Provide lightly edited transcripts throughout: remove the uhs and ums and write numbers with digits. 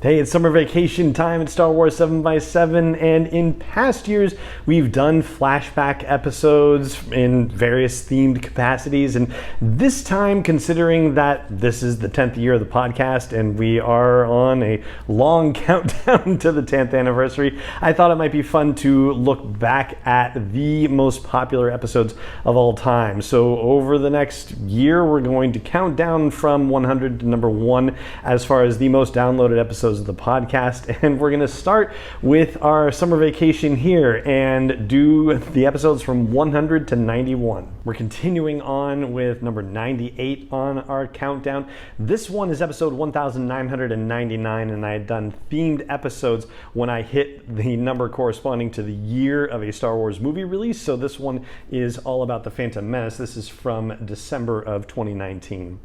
Hey, it's summer vacation time at Star Wars 7x7, and in past years, we've done flashback episodes in various themed capacities, and this time, considering that this is the 10th year of the podcast, and we are on a long countdown to the 10th anniversary, I thought it might be fun to look back at the most popular episodes of all time. So over the next year, we're going to count down from 100 to number 1 as far as the most downloaded episodes of the podcast, and we're going to start with our summer vacation here and do the episodes from 100 to 91. We're continuing on with number 98 on our countdown. This one is episode 1999, and I had done themed episodes when I hit the number corresponding to the year of a Star Wars movie release, so this one is all about the Phantom Menace. This is from December of 2019.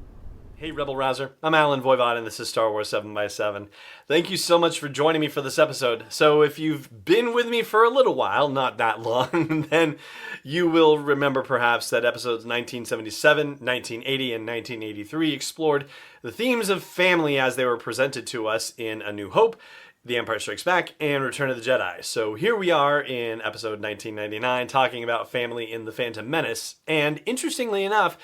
Hey Rebel Rouser, I'm Alan Voivod and this is Star Wars 7x7. Thank you so much for joining me for this episode. So if you've been with me for a little while, not that long, then you will remember perhaps that episodes 1977, 1980, and 1983 explored the themes of family as they were presented to us in A New Hope, The Empire Strikes Back, and Return of the Jedi. So here we are in episode 1999 talking about family in The Phantom Menace, and interestingly enough,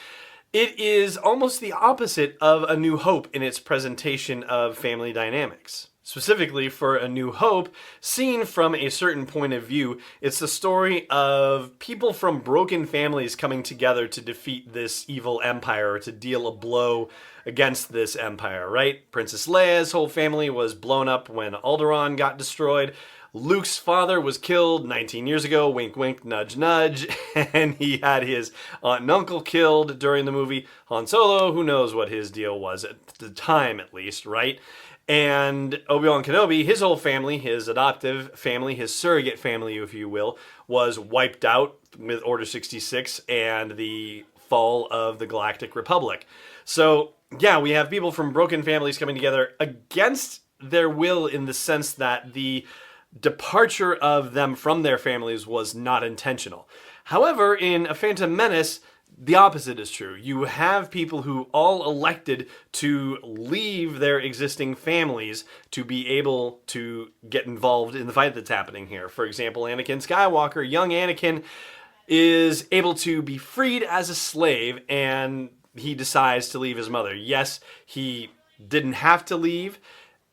it is almost the opposite of A New Hope in its presentation of family dynamics. Specifically for A New Hope, seen from a certain point of view, it's the story of people from broken families coming together to defeat this evil empire, or to deal a blow against this empire, right? Princess Leia's whole family was blown up when Alderaan got destroyed. Luke's father was killed 19 years ago, wink wink, nudge nudge, and he had his aunt and uncle killed during the movie. Han Solo, who knows what his deal was at the time at least, right? And Obi-Wan Kenobi, his whole family, his adoptive family, his surrogate family, if you will, was wiped out with Order 66 and the fall of the Galactic Republic. So, yeah, we have people from broken families coming together against their will in the sense that the departure of them from their families was not intentional. However, in A Phantom Menace, the opposite is true. You have people who all elected to leave their existing families to be able to get involved in the fight that's happening here. For example, Anakin Skywalker, young Anakin, is able to be freed as a slave, and he decides to leave his mother. Yes, he didn't have to leave.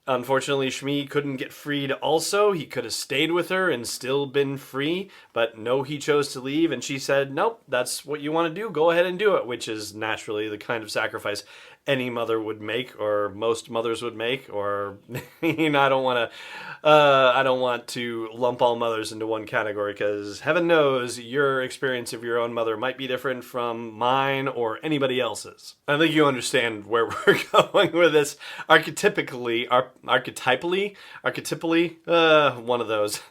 Unfortunately, Shmi couldn't get freed also. He could have stayed with her and still been free, but no, he chose to leave, and she said, nope, that's what you want to do, go ahead and do it, which is naturally the kind of sacrifice any mother would make, or most mothers would make, or, you know, I don't want to lump all mothers into one category, because heaven knows your experience of your own mother might be different from mine or anybody else's. I think you understand where we're going with this. Archetypally, one of those.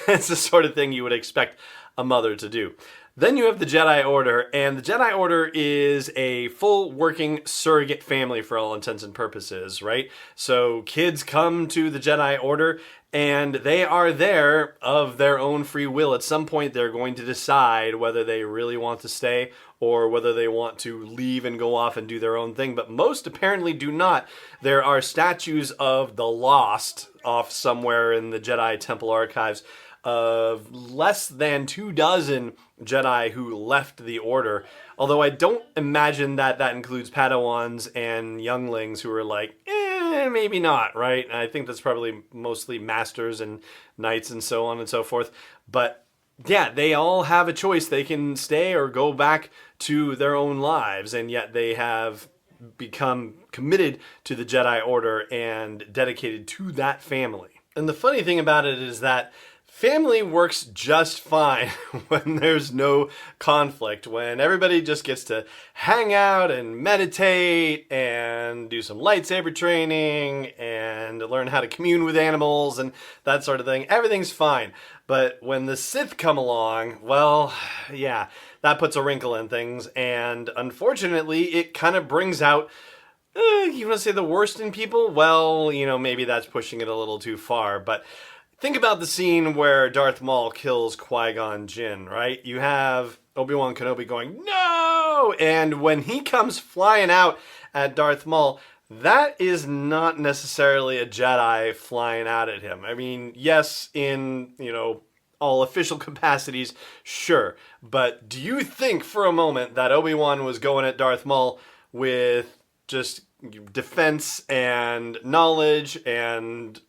It's the sort of thing you would expect a mother to do. Then you have the Jedi Order, and the Jedi Order is a full working surrogate family for all intents and purposes, right? So kids come to the Jedi Order, and they are there of their own free will. At some point, they're going to decide whether they really want to stay or whether they want to leave and go off and do their own thing, but most apparently do not. There are statues of the Lost off somewhere in the Jedi Temple archives of less than 24 Jedi who left the Order, although I don't imagine that includes Padawans and younglings who are like, maybe not, right? I think that's probably mostly masters and knights and so on and so forth, but yeah, they all have a choice. They can stay or go back to their own lives, and yet they have become committed to the Jedi Order and dedicated to that family. And the funny thing about it is that family works just fine when there's no conflict, when everybody just gets to hang out and meditate and do some lightsaber training and learn how to commune with animals and that sort of thing. Everything's fine. But when the Sith come along, well, yeah, that puts a wrinkle in things. And unfortunately, it kind of brings out, you want to say the worst in people? Well, you know, maybe that's pushing it a little too far, but think about the scene where Darth Maul kills Qui-Gon Jinn, right? You have Obi-Wan Kenobi going, no! And when he comes flying out at Darth Maul, that is not necessarily a Jedi flying out at him. I mean, yes, in, all official capacities, sure. But do you think for a moment that Obi-Wan was going at Darth Maul with just defense and knowledge and,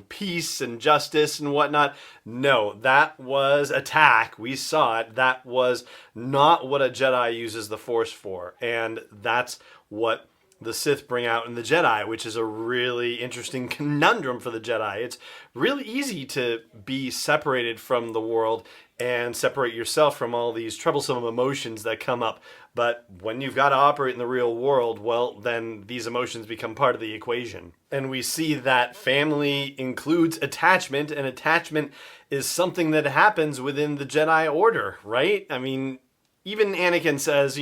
peace and justice and whatnot? No, that was attack. We saw it. That was not what a Jedi uses the Force for. And that's what the Sith bring out in the Jedi, which is a really interesting conundrum for the Jedi. It's really easy to be separated from the world and separate yourself from all these troublesome emotions that come up. But when you've got to operate in the real world, well, then these emotions become part of the equation. And we see that family includes attachment, and attachment is something that happens within the Jedi Order, right? I mean, even Anakin says,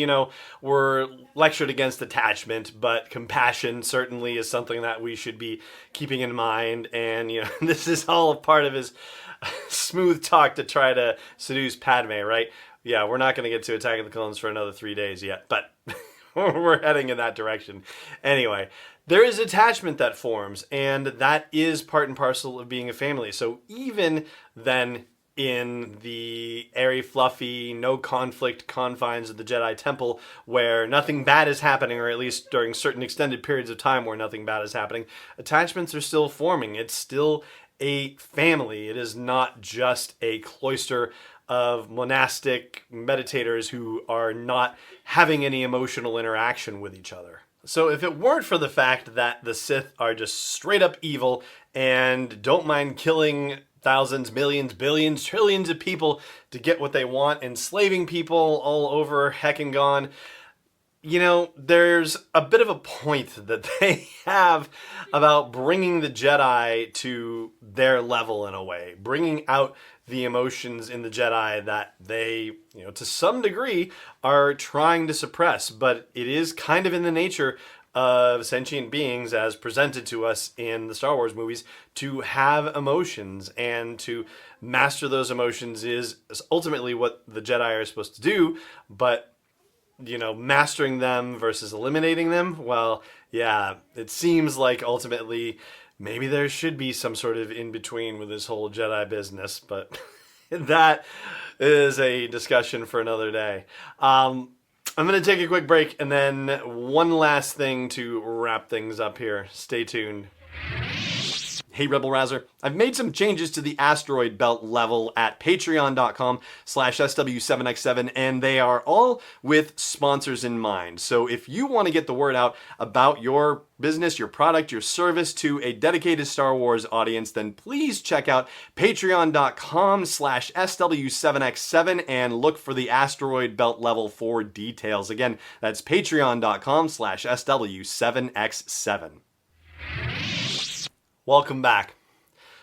we're lectured against attachment, but compassion certainly is something that we should be keeping in mind. And, this is all a part of his smooth talk to try to seduce Padme, right? Yeah, we're not going to get to Attack of the Clones for another 3 days yet, but we're heading in that direction. Anyway, there is attachment that forms, and that is part and parcel of being a family. So even then, in the airy, fluffy, no conflict confines of the Jedi Temple, where nothing bad is happening, or at least during certain extended periods of time where nothing bad is happening, attachments are still forming. It's still a family. It is not just a cloister of monastic meditators who are not having any emotional interaction with each other. So if it weren't for the fact that the Sith are just straight up evil and don't mind killing thousands, millions, billions, trillions of people to get what they want, enslaving people all over heck and gone, there's a bit of a point that they have about bringing the Jedi to their level in a way, bringing out the emotions in the Jedi that they, to some degree are trying to suppress. But it is kind of in the nature of sentient beings, as presented to us in the Star Wars movies, to have emotions, and to master those emotions is ultimately what the Jedi are supposed to do. But mastering them versus eliminating them, well, yeah, it seems like ultimately maybe there should be some sort of in-between with this whole Jedi business, but that is a discussion for another day. I'm going to take a quick break, and then one last thing to wrap things up here. Stay tuned. Hey Rebel Rouser, I've made some changes to the asteroid belt level at patreon.com/SW7X7, and they are all with sponsors in mind. So if you want to get the word out about your business, your product, your service to a dedicated Star Wars audience, then please check out patreon.com/SW7X7 and look for the asteroid belt level for details. Again, that's patreon.com/SW7X7. Welcome back.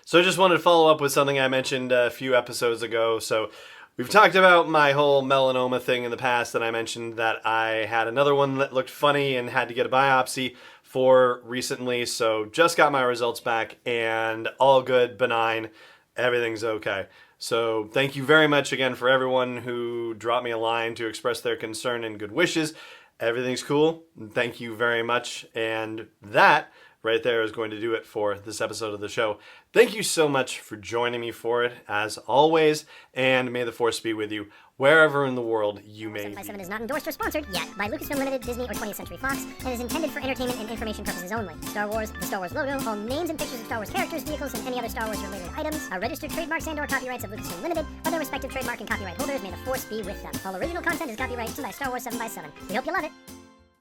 So I just wanted to follow up with something I mentioned a few episodes ago. So we've talked about my whole melanoma thing in the past, and I mentioned that I had another one that looked funny and had to get a biopsy for recently. So just got my results back, and all good, benign, everything's okay. So thank you very much again for everyone who dropped me a line to express their concern and good wishes. Everything's cool. Thank you very much. And that right there is going to do it for this episode of the show. Thank you so much for joining me for it, as always, and may the Force be with you wherever in the world you may be. 7x7 is not endorsed or sponsored yet by Lucasfilm Limited, Disney, or 20th Century Fox, and is intended for entertainment and information purposes only. Star Wars, the Star Wars logo, all names and pictures of Star Wars characters, vehicles, and any other Star Wars related items are registered trademarks and/or copyrights of Lucasfilm Limited, or their respective trademark and copyright holders. May the Force be with them. All original content is copyrighted by Star Wars 7x7. We hope you love it.